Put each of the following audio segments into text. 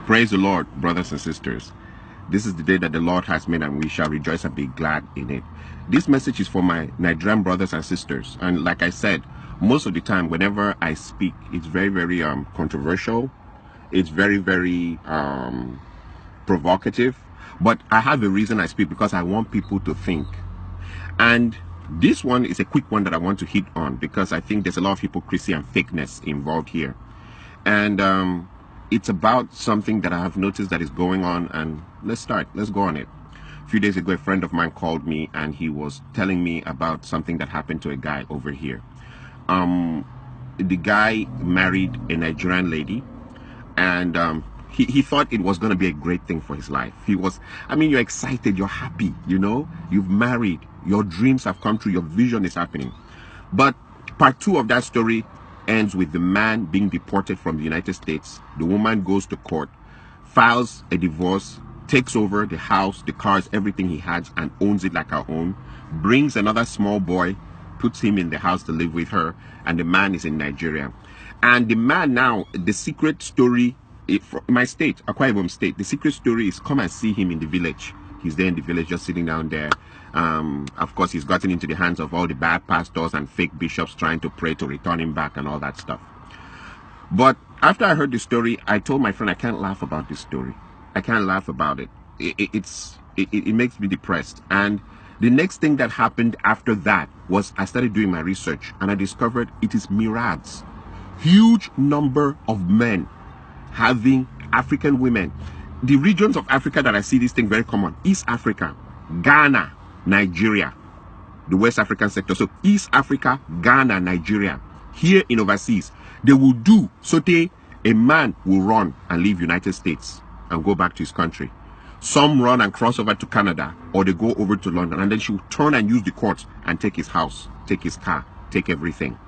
Praise the Lord, brothers and sisters. This is the day that the Lord has made, and we shall rejoice and be glad in it. This message is for my Nigerian brothers and sisters. And like I said, most of the time, whenever I speak, it's very, very controversial. It's very, very provocative. But I have a reason I speak, because I want people to think. And this one is a quick one that I want to hit on, because I think there's a lot of hypocrisy and fakeness involved here. And it's about something that I have noticed that is going on, and let's go on it. A few days ago, a friend of mine called me, and he was telling me about something that happened to a guy over here. The guy married a Nigerian lady, and he thought it was going to be a great thing for his life. You're excited, you're happy, you've married, your dreams have come true, your vision is happening. But part two of that story ends with the man being deported from the United States. The woman goes to court, files a divorce, takes over the house, the cars, everything he has, and owns it like her own, brings another small boy, puts him in the house to live with her, and the man is in Nigeria. And the man now, the secret story, from my state, Akwa Ibom State, the secret story is come and see him in the village. He's there in the village, just sitting down there. Of course, he's gotten into the hands of all the bad pastors and fake bishops trying to pray to return him back and all that stuff. But after I heard the story, I told my friend, I can't laugh about this story. I can't laugh about it. It makes me depressed. And the next thing that happened after that was I started doing my research, and I discovered it is myriads. Huge number of men having African women. The regions of Africa that I see this thing very common: East Africa, Ghana, Nigeria, the West African sector. So East Africa, Ghana, Nigeria. Here in overseas, they will do so a man will run and leave United States and go back to his country. Some run and cross over to Canada, or they go over to London, and then she will turn and use the courts and take his house, take his car, take everything.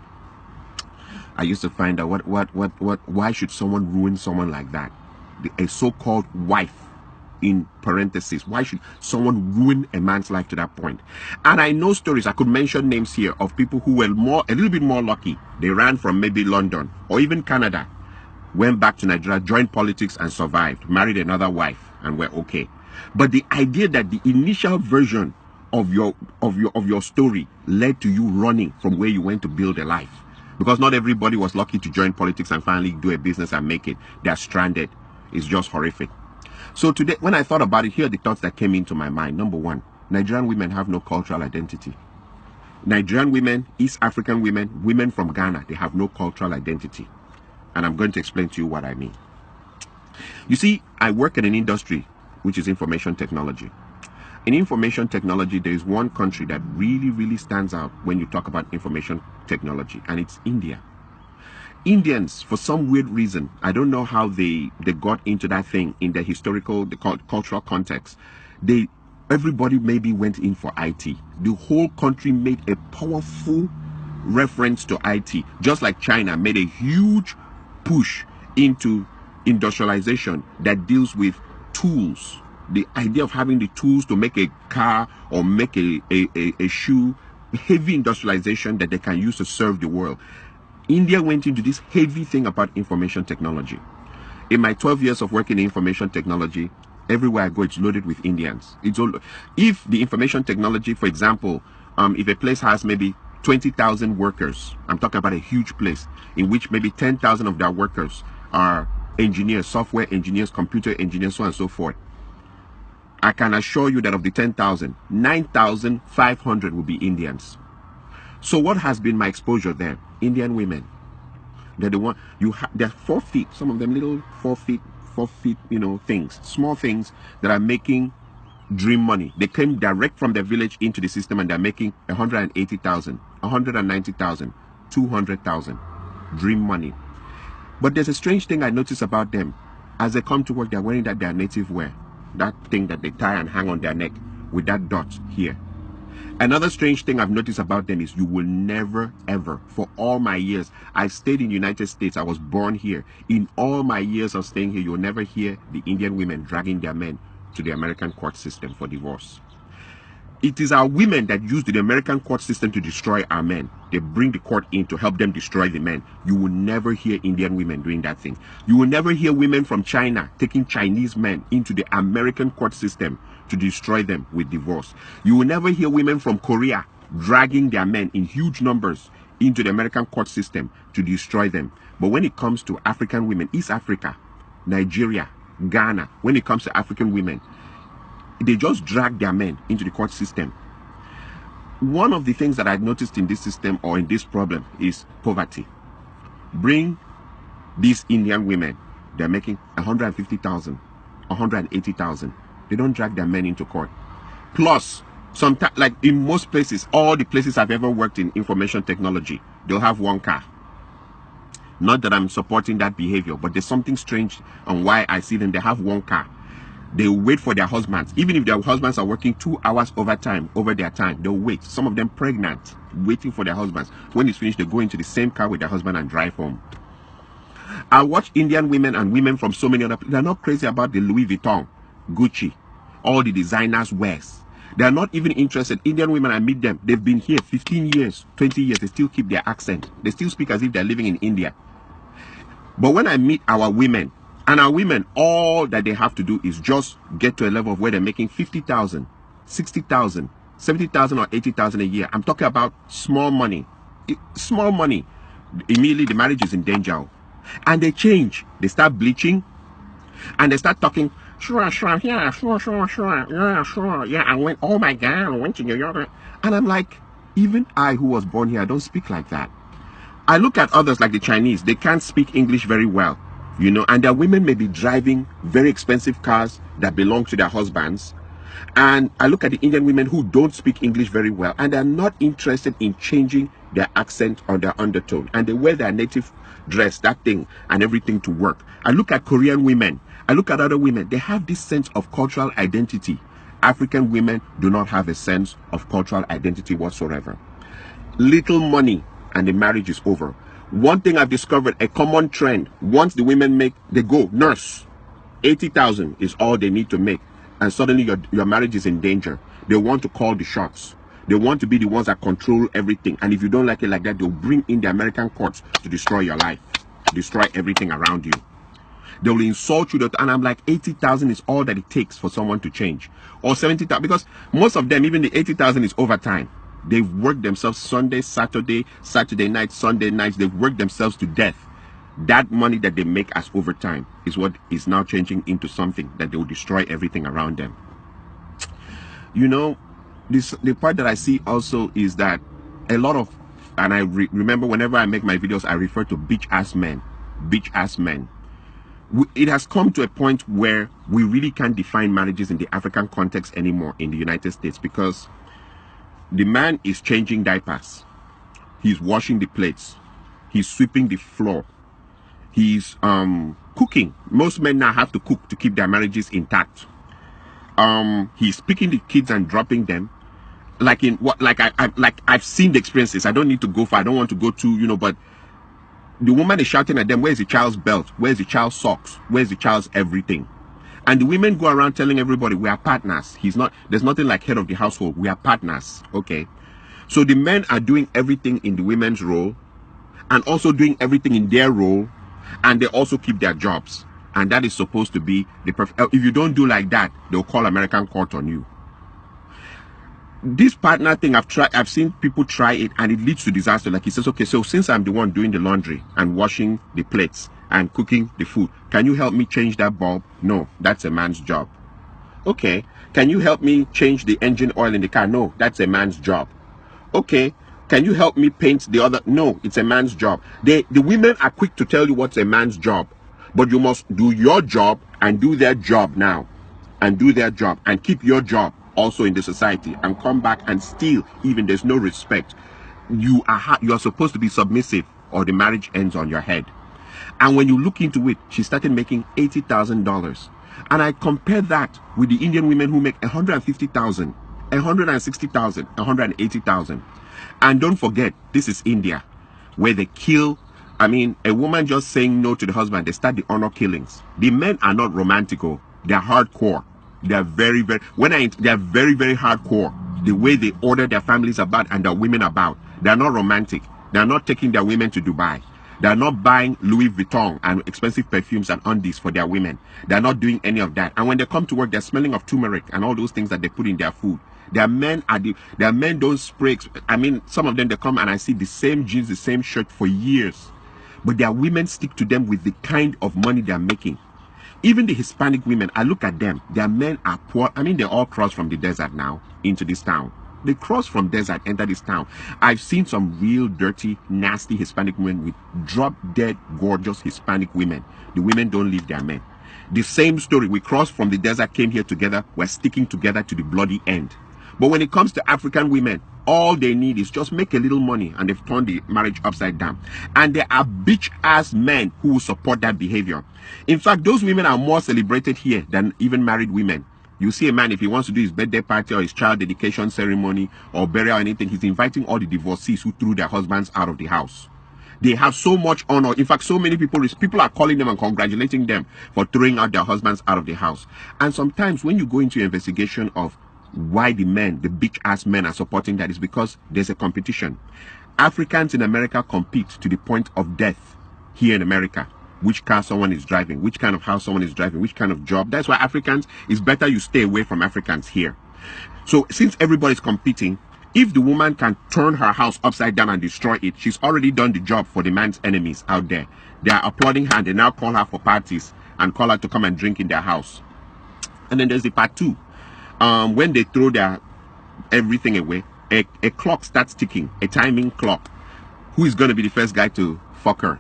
I used to find out why should someone ruin someone like that? A so-called wife, in parentheses. Why should someone ruin a man's life to that point? And I know stories, I could mention names here, of people who were a little bit more lucky. They ran from maybe London or even Canada, went back to Nigeria, joined politics and survived, married another wife and were okay. But the idea that the initial version of your story led to you running from where you went to build a life, because not everybody was lucky to join politics and finally do a business and make it. They are stranded. It's just horrific. So today, when I thought about it, here are the thoughts that came into my mind. Number one, Nigerian women have no cultural identity. Nigerian women, East African women, women from Ghana, they have no cultural identity. And I'm going to explain to you what I mean. You see, I work in an industry which is information technology. In information technology, there is one country that really, really stands out when you talk about information technology, and it's India. Indians, for some weird reason, I don't know how they got into that thing in the cultural context. Everybody maybe went in for IT. The whole country made a powerful reference to IT, just like China made a huge push into industrialization that deals with tools. The idea of having the tools to make a car or make a shoe, heavy industrialization that they can use to serve the world. India went into this heavy thing about information technology. In my 12 years of working in information technology, everywhere I go, it's loaded with Indians. If the information technology, for example, if a place has maybe 20,000 workers, I'm talking about a huge place, in which maybe 10,000 of their workers are engineers, software engineers, computer engineers, so on and so forth. I can assure you that of the 10,000, 9,500 will be Indians. So what has been my exposure there? Indian women. They're the one they're 4 feet, some of them little 4 feet, things, small things that are making dream money. They came direct from their village into the system, and they're making 180,000, 190,000, 200,000 dream money. But there's a strange thing I notice about them. As they come to work, they're wearing their native wear, that thing that they tie and hang on their neck with that dot here. Another strange thing I've noticed about them is you will never, ever, for all my years, I stayed in the United States, I was born here. In all my years of staying here, you will never hear the Indian women dragging their men to the American court system for divorce. It is our women that use the American court system to destroy our men. They bring the court in to help them destroy the men. You will never hear Indian women doing that thing. You will never hear women from China taking Chinese men into the American court system to destroy them with divorce. You will never hear women from Korea dragging their men in huge numbers into the American court system to destroy them. But when it comes to African women, East Africa, Nigeria, Ghana, when it comes to African women, they just drag their men into the court system. One of the things that I've noticed in this system or in this problem is poverty. Bring these Indian women, they're making 150,000, 180,000. They don't drag their men into court. Plus, sometimes, like in most places, all the places I've ever worked in information technology, they'll have one car. Not that I'm supporting that behavior, but there's something strange on why I see them. They have one car. They wait for their husbands. Even if their husbands are working 2 hours overtime, over their time, they'll wait. Some of them pregnant, waiting for their husbands. When it's finished, they go into the same car with their husband and drive home. I watch Indian women and women from so many other places. They're not crazy about the Louis Vuitton, Gucci, all the designers wears. They're not even interested. Indian women, I meet them. They've been here 15 years, 20 years. They still keep their accent. They still speak as if they're living in India. But when I meet our women, and our women, all that they have to do is just get to a level of where they're making 50,000, 60,000, 70,000 or 80,000 a year. I'm talking about small money. Small money. Immediately the marriage is in danger. And they change. They start bleaching. And they start talking, sure, yeah, sure, yeah, sure. Yeah, I went, oh my God, I went to New York. And I'm like, even I who was born here, I don't speak like that. I look at others like the Chinese. They can't speak English very well. You know, and their women may be driving very expensive cars that belong to their husbands. And I look at the Indian women who don't speak English very well, and they're not interested in changing their accent or their undertone. And they wear their native dress, that thing, and everything to work. I look at Korean women. I look at other women. They have this sense of cultural identity. African women do not have a sense of cultural identity whatsoever. Little money, and the marriage is over. One thing I've discovered, a common trend, once the women make, they go, nurse, 80,000 is all they need to make. And suddenly your marriage is in danger. They want to call the shots. They want to be the ones that control everything. And if you don't like it like that, they'll bring in the American courts to destroy your life, destroy everything around you. They will insult you. And I'm like, 80,000 is all that it takes for someone to change. Or 70,000, because most of them, even the 80,000 is overtime. They've worked themselves Sunday, Saturday, Saturday night, Sunday nights. They've worked themselves to death. That money that they make as overtime is what is now changing into something that they will destroy everything around them. You know, the part that I see also is that a lot of, and I remember whenever I make my videos, I refer to bitch-ass men. Bitch-ass men. It has come to a point where we really can't define marriages in the African context anymore in the United States, because the man is changing diapers, he's washing the plates, he's sweeping the floor, he's cooking. Most men now have to cook to keep their marriages intact. He's picking the kids and dropping them. Like in what, like I've seen the experiences. I don't need to go far. I don't want to go to, you know, but the woman is shouting at them, where's the child's belt? Where's the child's socks? Where's the child's everything? And the women go around telling everybody, we are partners. There's nothing like head of the household. We are partners. Okay. So the men are doing everything in the women's role and also doing everything in their role. And they also keep their jobs. And that is supposed to be the perfect. If you don't do like that, they'll call American court on you. This partner thing, I've seen people try it and it leads to disaster. Like he says, okay, so since I'm the one doing the laundry and washing the plates and cooking the food, can you help me change that bulb? No, that's a man's job. Okay, can you help me change the engine oil in the car? No, that's a man's job. Okay, can you help me paint the other? No, it's a man's job. The women are quick to tell you what's a man's job, but you must do your job and do their job now, and do their job and keep your job also in the society, and come back and still, even there's no respect. You are supposed to be submissive or the marriage ends on your head. And when you look into it, she started making $80,000. And I compare that with the Indian women who make 150,000, 160,000, 180,000. And don't forget, this is India, where they kill. I mean, a woman just saying no to the husband, they start the honor killings. The men are not romantical. They're hardcore. They're very, very, they are very, very hardcore. the way they order their families about and their women about. They're not romantic. They're not taking their women to Dubai. They're not buying Louis Vuitton and expensive perfumes and undies for their women. They're not doing any of that. And when they come to work, they're smelling of turmeric and all those things that they put in their food. Their men don't spray. I mean, some of them, they come and I see the same jeans, the same shirt for years. But their women stick to them with the kind of money they're making. Even the Hispanic women, I look at them, their men are poor. I mean, they all cross from the desert now into this town. They cross from desert, enter this town. I've seen some real dirty, nasty Hispanic women with drop-dead, gorgeous Hispanic women. The women don't leave their men. The same story. We crossed from the desert, came here together. We're sticking together to the bloody end. But when it comes to African women, all they need is just make a little money, and they've turned the marriage upside down. And there are bitch-ass men who will support that behavior. In fact, those women are more celebrated here than even married women. You see a man, if he wants to do his birthday party or his child dedication ceremony or burial or anything, he's inviting all the divorcees who threw their husbands out of the house. They have so much honor. In fact, so many people are calling them and congratulating them for throwing out their husbands out of the house. And sometimes when you go into investigation of why the men, the bitch-ass men are supporting that, is because there's a competition. Africans in America compete to the point of death here in America. Which car someone is driving, which kind of house someone is driving, which kind of job. That's why Africans, it's better you stay away from Africans here. So since everybody's competing, if the woman can turn her house upside down and destroy it, she's already done the job for the man's enemies out there. They are applauding her, and they now call her for parties and call her to come and drink in their house. And then there's the part two. When they throw their everything away, a clock starts ticking, a timing clock. Who is going to be the first guy to fuck her?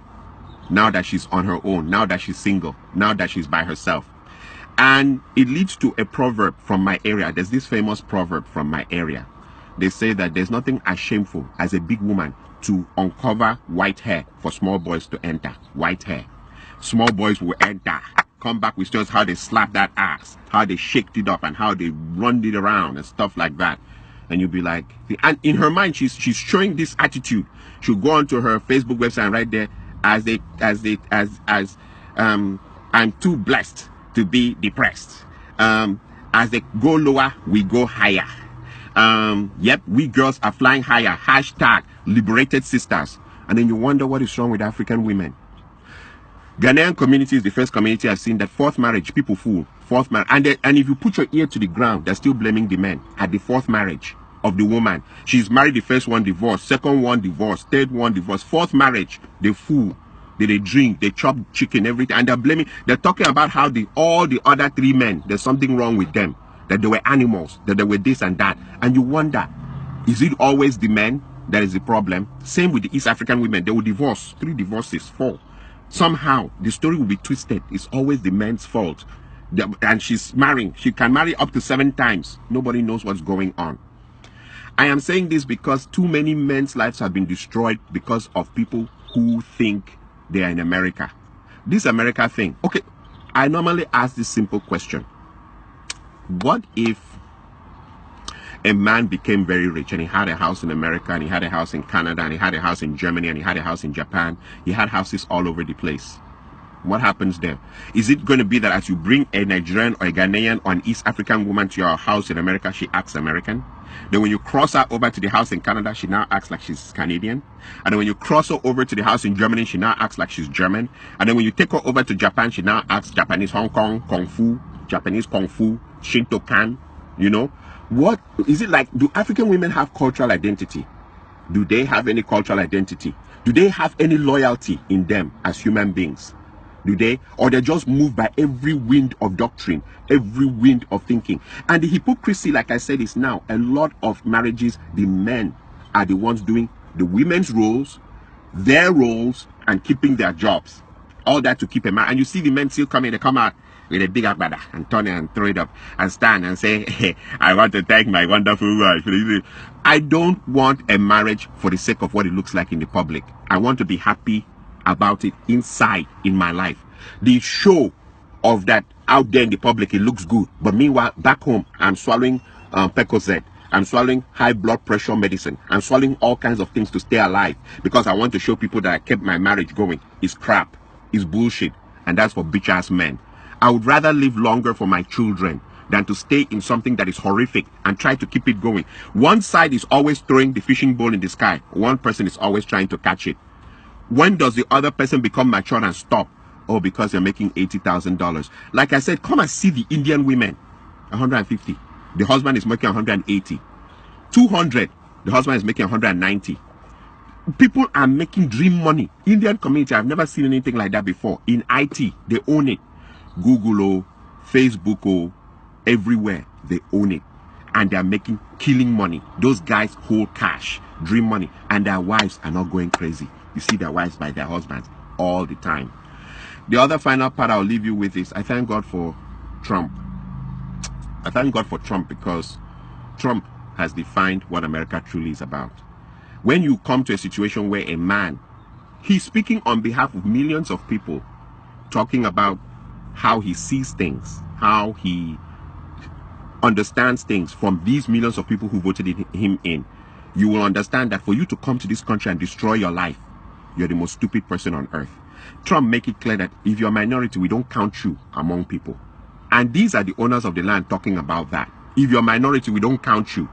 Now that she's on her own, now that she's single, now that she's by herself. And it leads to a proverb from my area. There's this famous proverb from my area. They say that there's nothing as shameful as a big woman to uncover white hair for small boys to enter. White hair. Small boys will enter, come back with just how they slap that ass, how they shaked it up and how they run it around and stuff like that. And you'll be like, and in her mind, she's showing this attitude. She'll go onto her Facebook website and right there, I'm too blessed to be depressed. As they go lower, we go higher. Yep, we girls are flying higher. Hashtag liberated sisters. And then you wonder what is wrong with African women. Ghanaian community is the first community I've seen that fourth marriage, people fool. Fourth marriage. And if you put your ear to the ground, they're still blaming the men at the fourth marriage of the woman. She's married, the first one divorced, second one divorced, third one divorced, fourth marriage, they fool. They drink, they chop chicken, everything, and they're talking about how all the other three men, there's something wrong with them, that they were animals, that they were this and that. And you wonder, is it always the men that is the problem? Same with the East African women. They will divorce, 3 divorces, 4. Somehow the story will be twisted. It's always the men's fault. And she's marrying, she can marry up to 7 times. Nobody knows what's going on. I am saying this because too many men's lives have been destroyed because of people who think they are in America. This America thing. Okay, I normally ask this simple question. What if a man became very rich and he had a house in America and he had a house in Canada and he had a house in Germany and he had a house in Japan? He had houses all over the place. What happens there? Is it going to be that as you bring a Nigerian or a Ghanaian or an East African woman to your house in America, she acts American? Then when you cross her over to the house in Canada, she now acts like she's Canadian. And then when you cross her over to the house in Germany, she now acts like she's German. And then when you take her over to Japan, she now acts Japanese Hong Kong, Kung Fu, Japanese Kung Fu, Shinto-kan, you know? What is it like? Do African women have cultural identity? Do they have any cultural identity? Do they have any loyalty in them as human beings? Do they? Or they're just moved by every wind of doctrine, every wind of thinking. And the hypocrisy, like I said, is now a lot of marriages, the men are the ones doing the women's roles, their roles, and keeping their jobs. All that to keep a man. And you see the men still coming, they come out with a big agbada and turn it and throw it up and stand and say, hey, I want to thank my wonderful wife. I don't want a marriage for the sake of what it looks like in the public. I want to be happy about it inside in my life. The show of that out there in the public, it looks good, but meanwhile back home I'm swallowing Percocet, I'm swallowing high blood pressure medicine, I'm swallowing all kinds of things to stay alive because I want to show people that I kept my marriage going. It's crap, it's bullshit, and that's for bitch ass men. I would rather live longer for my children than to stay in something that is horrific and try to keep it going. One side is always throwing the fishing pole in the sky. One person is always trying to catch it. When does the other person become mature and stop? Oh, because you're making $80,000. Like I said, come and see the Indian women. 150. The husband is making 180. 200. The husband is making 190. People are making dream money. Indian community, I've never seen anything like that before. In IT, they own it. Google, Facebook, everywhere, they own it. And they're making killing money. Those guys hold cash, dream money, and their wives are not going crazy. You see their wives by their husbands all the time. The other final part I'll leave you with is I thank God for Trump. I thank God for Trump because Trump has defined what America truly is about. When you come to a situation where a man, he's speaking on behalf of millions of people, talking about how he sees things, how he understands things from these millions of people who voted him in, you will understand that for you to come to this country and destroy your life, you're the most stupid person on earth. Trump make it clear that if you're a minority, we don't count you among people. And these are the owners of the land talking about that. If you're a minority, we don't count you.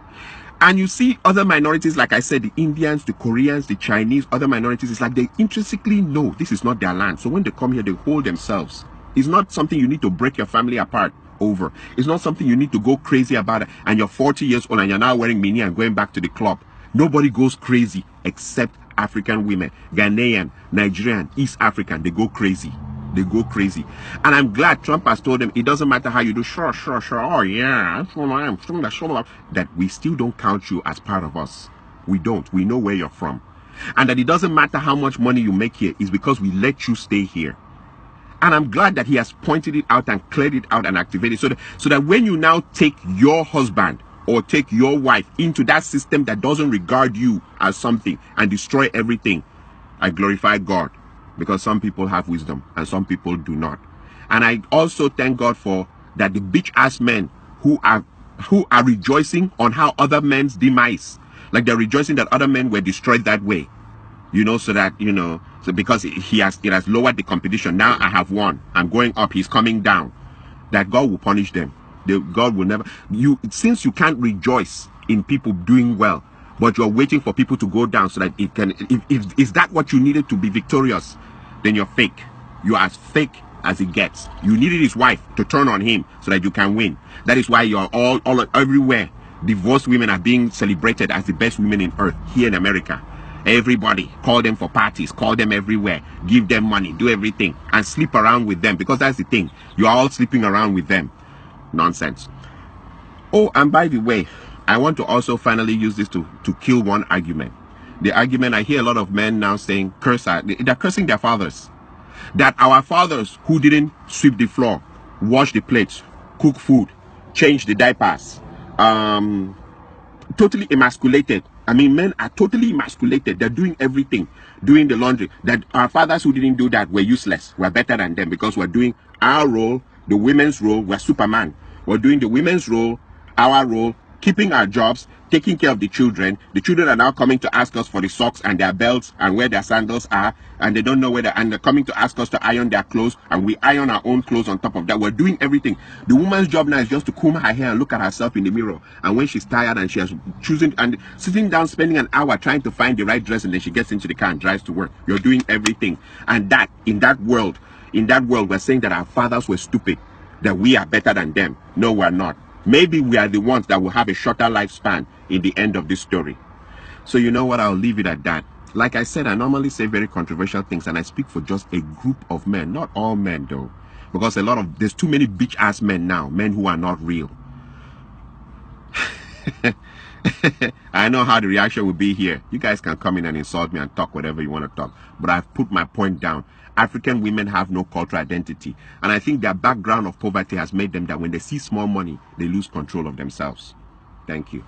And you see other minorities, like I said, the Indians, the Koreans, the Chinese, other minorities, it's like they intrinsically know this is not their land. So when they come here, they hold themselves. It's not something you need to break your family apart over. It's not something you need to go crazy about it. And you're 40 years old and you're now wearing mini and going back to the club. Nobody goes crazy except African women, Ghanaian, Nigerian, East African. They go crazy. They go crazy. And I'm glad Trump has told them it doesn't matter how you do. Sure. Oh yeah, that we still don't count you as part of us. We don't. We know where you're from. And that it doesn't matter how much money you make here, is because we let you stay here. And I'm glad that he has pointed it out and cleared it out and activated it so that when you now take your husband or take your wife into that system that doesn't regard you as something and destroy everything, I glorify God. Because some people have wisdom and some people do not. And I also thank God for that the bitch ass men who are rejoicing on how other men's demise, like they're rejoicing that other men were destroyed that way, so that so because it has lowered the competition. Now I have won, I'm going up, he's coming down. That God will punish them. God will never. Since you can't rejoice in people doing well, but you're waiting for people to go down so that it can, if is that what you needed to be victorious, then you're fake. You're as fake as it gets. You needed his wife to turn on him so that you can win. That is why you're all everywhere. Divorced women are being celebrated as the best women in earth here in America. Everybody, call them for parties, call them everywhere, give them money, do everything, and sleep around with them, because that's the thing. You're all sleeping around with them. Nonsense. Oh, and by the way, I want to also finally use this to kill one argument. The argument, I hear a lot of men now saying, they're cursing their fathers. That our fathers who didn't sweep the floor, wash the plates, cook food, change the diapers, totally emasculated. I mean, men are totally emasculated. They're doing everything, doing the laundry. That our fathers who didn't do that were useless. We're better than them because we're doing our role, the women's role. We're Superman. We're doing the women's role, our role, keeping our jobs, taking care of the children. The children are now coming to ask us for the socks and their belts and where their sandals are, and they don't know where and they're coming to ask us to iron their clothes, and we iron our own clothes on top of that. We're doing everything. The woman's job now is just to comb her hair and look at herself in the mirror, and when she's tired and she has choosing and sitting down spending an hour trying to find the right dress, and then she gets into the car and drives to work. You're doing everything. And that in that world we're saying that our fathers were stupid, that we are better than them. No, we're not. Maybe we are the ones that will have a shorter lifespan in the end of this story. So you know what, I'll leave it at that. Like I said, I normally say very controversial things, and I speak for just a group of men, not all men though, because there's too many bitch ass men now, men who are not real. I know how the reaction will be here. You guys can come in and insult me and talk whatever you want to talk, but I've put my point down. African women have no cultural identity, and I think their background of poverty has made them that when they see small money, they lose control of themselves. Thank you.